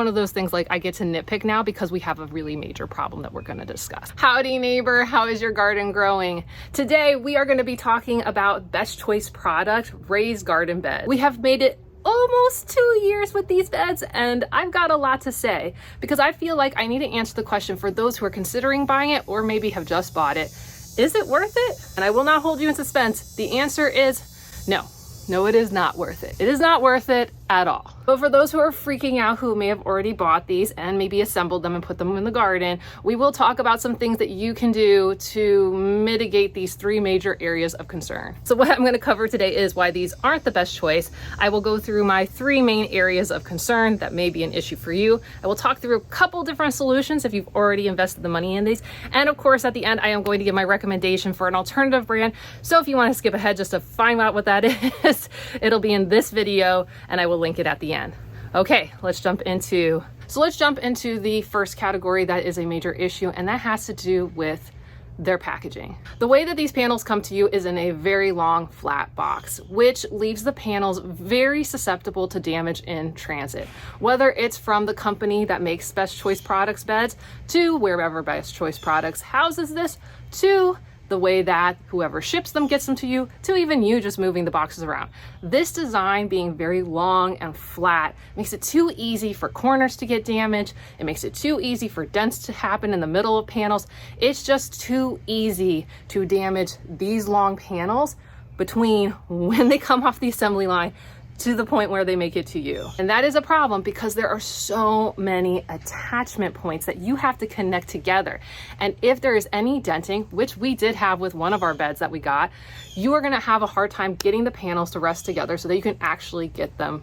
One of those things like I get to nitpick now because we have a really major problem that we're going to discuss. Howdy neighbor, how is your garden growing? Today we are going to be talking about best choice product, raised garden bed. We have made it almost 2 years with these beds and I've got a lot to say because I feel like I need to answer the question for those who are considering buying it or maybe have just bought it. Is it worth it? And I will not hold you in suspense. The answer is no. No, it is not worth it. It is not worth it at all. But for those who are freaking out who may have already bought these and maybe assembled them and put them in the garden, we will talk about some things that you can do to mitigate these 3 major areas of concern. So what I'm going to cover today is why these aren't the best choice. I will go through my 3 main areas of concern that may be an issue for you. I will talk through a couple different solutions if you've already invested the money in these. And of course, at the end, I am going to give my recommendation for an alternative brand. So if you want to skip ahead just to find out what that is, it'll be in this video and I will link it at the end. Okay, let's jump into the first category that is a major issue, and that has to do with their packaging. The way that these panels come to you is in a very long flat box, which leaves the panels very susceptible to damage in transit. Whether it's from the company that makes Best Choice Products beds to wherever Best Choice Products houses this, to the way that whoever ships them gets them to you, to even you just moving the boxes around. This design being very long and flat makes it too easy for corners to get damaged. It makes it too easy for dents to happen in the middle of panels. It's just too easy to damage these long panels between when they come off the assembly line to the point where they make it to you. And that is a problem because there are so many attachment points that you have to connect together. And if there is any denting, which we did have with one of our beds that we got, you are gonna have a hard time getting the panels to rest together so that you can actually get them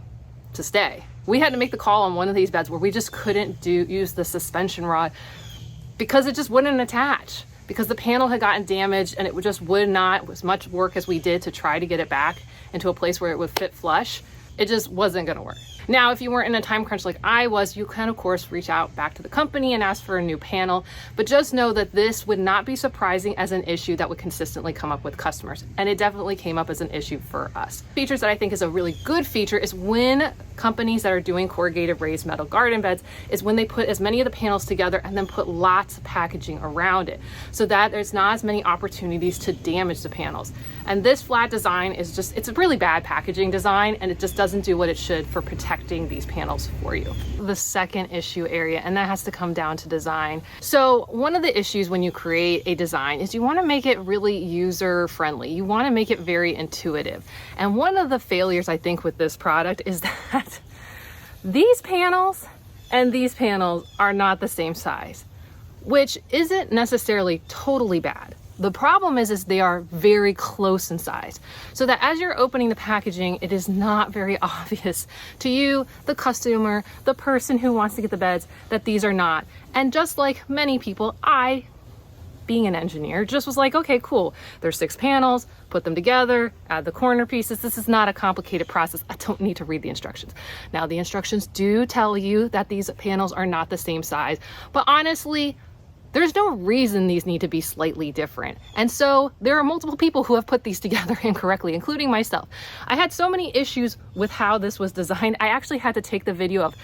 to stay. We had to make the call on one of these beds where we just couldn't use the suspension rod because it just wouldn't attach, because the panel had gotten damaged and it just would not, as much work as we did to try to get it back into a place where it would fit flush, it just wasn't gonna work. Now, if you weren't in a time crunch like I was, you can of course reach out back to the company and ask for a new panel, but just know that this would not be surprising as an issue that would consistently come up with customers. And it definitely came up as an issue for us. Features that I think is a really good feature is when companies that are doing corrugated raised metal garden beds is when they put as many of the panels together and then put lots of packaging around it so that there's not as many opportunities to damage the panels. And this flat design is just, it's a really bad packaging design and it just doesn't do what it should for protecting these panels for you. The second issue area, and that has to come down to design. So one of the issues when you create a design is you want to make it really user friendly. You want to make it very intuitive. And one of the failures I think with this product is that these panels and these panels are not the same size, which isn't necessarily totally bad. The problem is they are very close in size, so that as you're opening the packaging, it is not very obvious to you, the customer, the person who wants to get the beds, that these are not. And just like many people, I, being an engineer, just was like, okay, cool. There's 6 panels, put them together, add the corner pieces. This is not a complicated process. I don't need to read the instructions. Now, the instructions do tell you that these panels are not the same size, but honestly, there's no reason these need to be slightly different. And so there are multiple people who have put these together incorrectly, including myself. I had so many issues with how this was designed. I actually had to take the video of,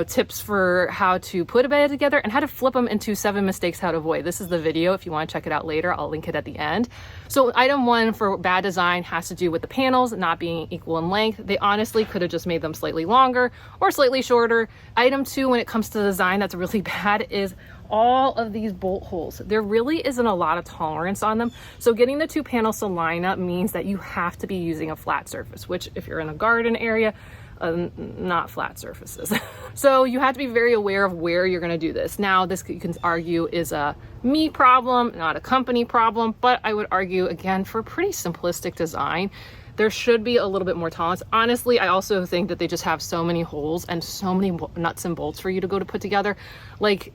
tips for how to put a bed together and how to flip them into 7 mistakes how to avoid. This is the video. If you want to check it out later, I'll link it at the end. So item 1 for bad design has to do with the panels not being equal in length. They honestly could have just made them slightly longer or slightly shorter. Item 2, when it comes to design that's really bad, is all of these bolt holes. There really isn't a lot of tolerance on them. So getting the 2 panels to line up means that you have to be using a flat surface, which if you're in a garden area, not flat surfaces. So you have to be very aware of where you're going to do this. Now, this you can argue is a me problem, not a company problem, but I would argue again for a pretty simplistic design, there should be a little bit more tolerance. Honestly, I also think that they just have so many holes and so many nuts and bolts for you to go to put together. Like,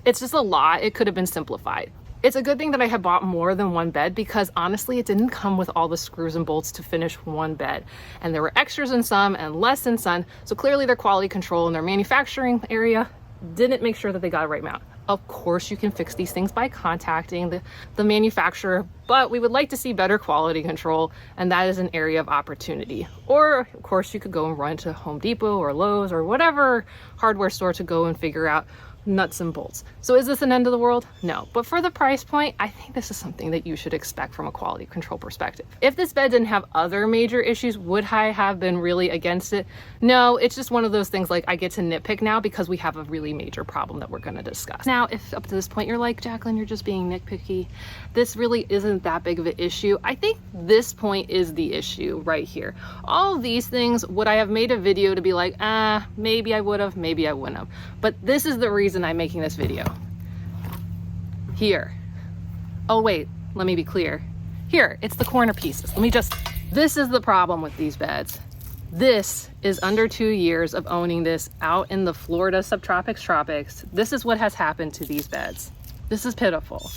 it's just a lot. It could have been simplified. It's a good thing that I had bought more than one bed because honestly, it didn't come with all the screws and bolts to finish one bed. And there were extras in some and less in some. So clearly their quality control in their manufacturing area didn't make sure that they got a right amount. Of course, you can fix these things by contacting the manufacturer, but we would like to see better quality control, and that is an area of opportunity. Or, of course, you could go and run to Home Depot or Lowe's or whatever hardware store to go and figure out nuts and bolts. So is this an end of the world? No, but for the price point, I think this is something that you should expect from a quality control perspective. If this bed didn't have other major issues, would I have been really against it? No, it's just one of those things like I get to nitpick now because we have a really major problem that we're going to discuss. Now, if up to this point you're like, Jacqueline, you're just being nitpicky, this really isn't that big of an issue. I think this point is the issue right here. All of these things, would I have made a video to be like, maybe I would have, maybe I wouldn't have. But this is the reason I'm making this video. Here. Oh wait, let me be clear. Here, it's the corner pieces. This is the problem with these beds. This is under 2 years of owning this out in the Florida subtropics, tropics. This is what has happened to these beds. This is pitiful.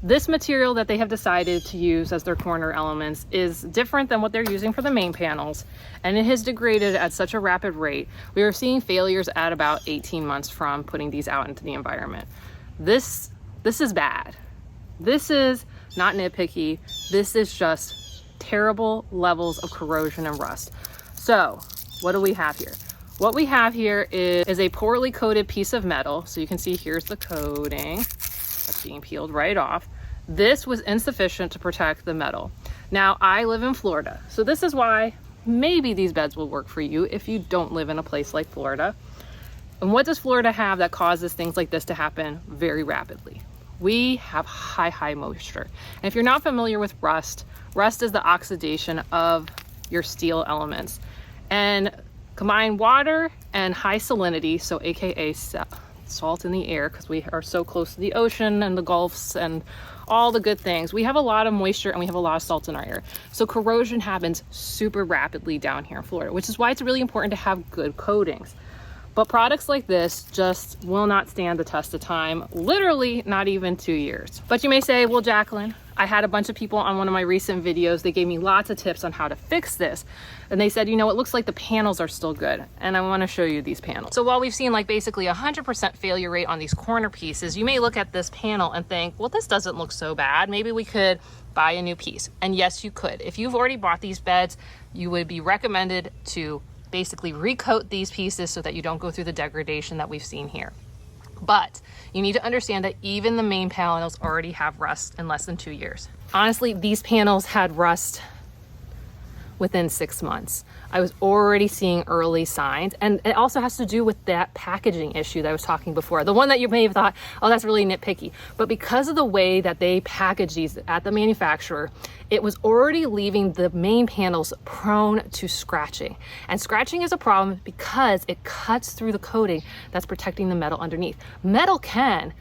This material that they have decided to use as their corner elements is different than what they're using for the main panels, and it has degraded at such a rapid rate. We are seeing failures at about 18 months from putting these out into the environment. This is bad. This is not nitpicky. This is just terrible levels of corrosion and rust. So what do we have here? What we have here is a poorly coated piece of metal. So you can see here's the coating that's being peeled right off. This was insufficient to protect the metal. Now, I live in Florida, so this is why maybe these beds will work for you if you don't live in a place like Florida. And what does Florida have that causes things like this to happen very rapidly? We have high moisture. And if you're not familiar with rust, rust is the oxidation of your steel elements. And combine water and high salinity, so AKA salt in the air, because we are so close to the ocean and the gulfs and all the good things. We have a lot of moisture and we have a lot of salt in our air. So corrosion happens super rapidly down here in Florida, which is why it's really important to have good coatings. But products like this just will not stand the test of time, literally not even 2 years. But you may say, well, Jacqueline, I had a bunch of people on one of my recent videos. They gave me lots of tips on how to fix this. And they said, you know, it looks like the panels are still good. And I want to show you these panels. So while we've seen like basically 100% failure rate on these corner pieces, you may look at this panel and think, well, this doesn't look so bad. Maybe we could buy a new piece. And yes, you could. If you've already bought these beds, you would be recommended to basically recoat these pieces so that you don't go through the degradation that we've seen here. But you need to understand that even the main panels already have rust in less than 2 years. Honestly, these panels had rust within 6 months. I was already seeing early signs, and it also has to do with that packaging issue that I was talking before. The one that you may have thought, oh, that's really nitpicky. But because of the way that they package these at the manufacturer, it was already leaving the main panels prone to scratching. And scratching is a problem because it cuts through the coating that's protecting the metal underneath. Metal can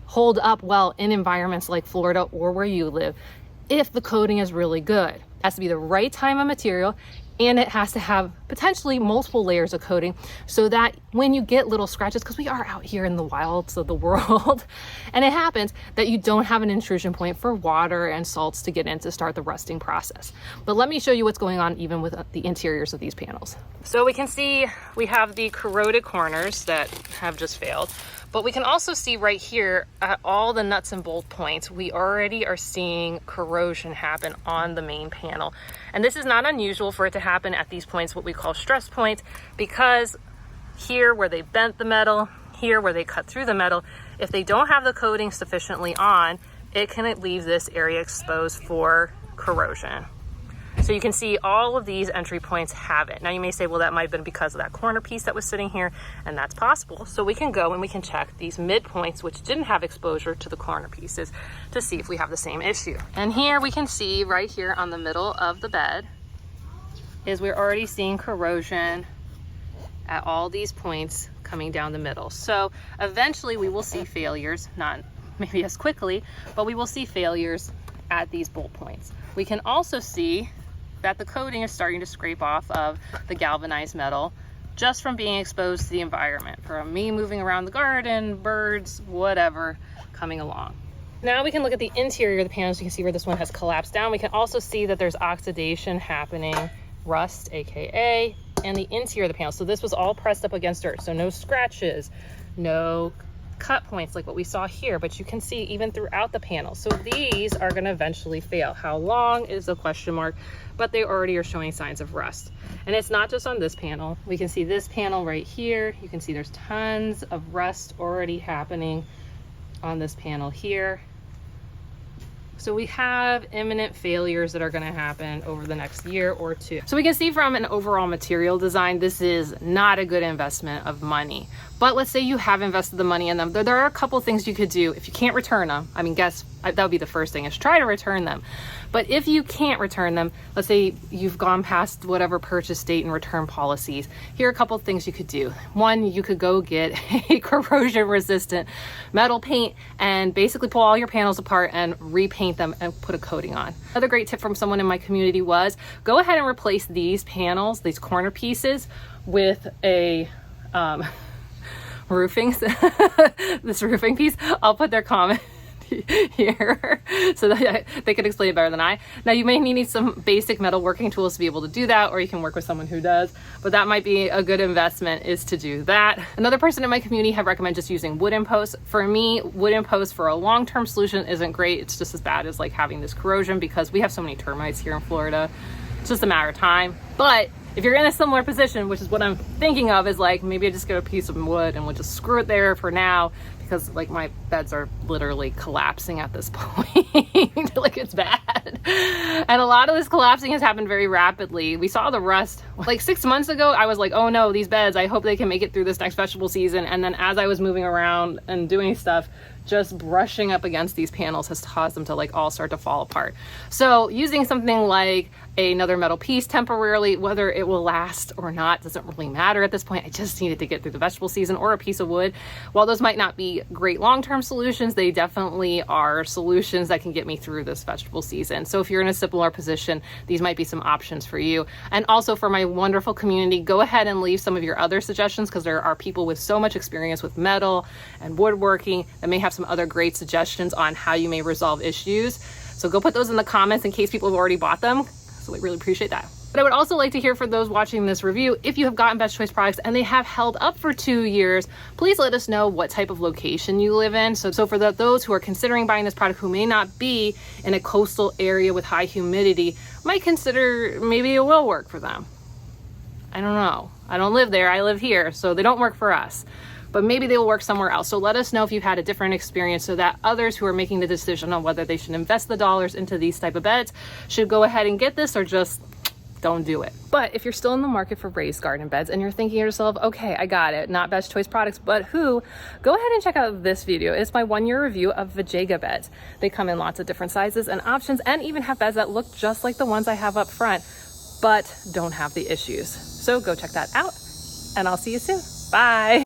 hold up well in environments like Florida or where you live if the coating is really good. It has to be the right type of material, and it has to have potentially multiple layers of coating so that when you get little scratches, because we are out here in the wilds of the world, and it happens, that you don't have an intrusion point for water and salts to get in to start the rusting process. But let me show you what's going on even with the interiors of these panels. So we can see we have the corroded corners that have just failed. But we can also see right here at all the nuts and bolt points, we already are seeing corrosion happen on the main panel. And this is not unusual for it to happen at these points, what we call stress points, because here where they bent the metal, here where they cut through the metal, if they don't have the coating sufficiently on, it can leave this area exposed for corrosion. So you can see all of these entry points have it. Now you may say, well, that might have been because of that corner piece that was sitting here, and that's possible. So we can go and we can check these mid points, which didn't have exposure to the corner pieces, to see if we have the same issue. And here we can see right here on the middle of the bed is we're already seeing corrosion at all these points coming down the middle. So eventually we will see failures, not maybe as quickly, but we will see failures at these bolt points. We can also see that the coating is starting to scrape off of the galvanized metal just from being exposed to the environment, from me moving around the garden, birds, whatever coming along. Now we can look at the interior of the panels. You can see where this one has collapsed down. We can also see that there's oxidation happening, rust, AKA, and the interior of the panel. So this was all pressed up against dirt. So no scratches, no cut points like what we saw here, but you can see even throughout the panel. So these are going to eventually fail. How long is a question mark, but they already are showing signs of rust. And it's not just on this panel. We can see this panel right here. You can see there's tons of rust already happening on this panel here. So we have imminent failures that are going to happen over the next year or two. So we can see from an overall material design, this is not a good investment of money. But let's say you have invested the money in them. There are a couple things you could do. If you can't return them, I mean, that would be the first thing, is try to return them. But if you can't return them, let's say you've gone past whatever purchase date and return policies, here are a couple of things you could do. One, you could go get a corrosion resistant metal paint and basically pull all your panels apart and repaint them and put a coating on. Another great tip from someone in my community was go ahead and replace these panels, these corner pieces, with a this roofing piece. I'll put their comment here so that they can explain it better than I. Now you may need some basic metal working tools to be able to do that, or you can work with someone who does, but that might be a good investment, is to do that. Another person in my community have recommended just using wooden posts. For me, wooden posts for a long-term solution isn't great. It's just as bad as like having this corrosion, because we have so many termites here in Florida. It's just a matter of time. But if you're in a similar position, which is what I'm thinking of, is like maybe I just get a piece of wood and we'll just screw it there for now, because like my beds are literally collapsing at this point. Like, it's bad. And a lot of this collapsing has happened very rapidly. We saw the rust like 6 months ago. I was like, oh no, these beds, I hope they can make it through this next vegetable season. And then as I was moving around and doing stuff, just brushing up against these panels has caused them to like all start to fall apart. So using something like another metal piece temporarily, whether it will last or not, doesn't really matter at this point. I just needed to get through the vegetable season, or a piece of wood. While those might not be great long-term solutions, they definitely are solutions that can get me through this vegetable season. So if you're in a similar position, these might be some options for you. And also for my wonderful community, go ahead and leave some of your other suggestions, because there are people with so much experience with metal and woodworking that may have some other great suggestions on how you may resolve issues. So go put those in the comments in case people have already bought them. So we really appreciate that. But I would also like to hear from those watching this review, if you have gotten Best Choice products and they have held up for 2 years, please let us know what type of location you live in. So for those who are considering buying this product who may not be in a coastal area with high humidity, might consider maybe it will work for them. I don't know. I don't live there, I live here, so they don't work for us. But maybe they will work somewhere else. So let us know if you've had a different experience, so that others who are making the decision on whether they should invest the dollars into these type of beds should go ahead and get this, or just don't do it. But if you're still in the market for raised garden beds and you're thinking to yourself, okay, I got it, not Best Choice products, but who, go ahead and check out this video. It's my 1-year review of VegeGa beds. They come in lots of different sizes and options, and even have beds that look just like the ones I have up front, but don't have the issues. So go check that out, and I'll see you soon. Bye.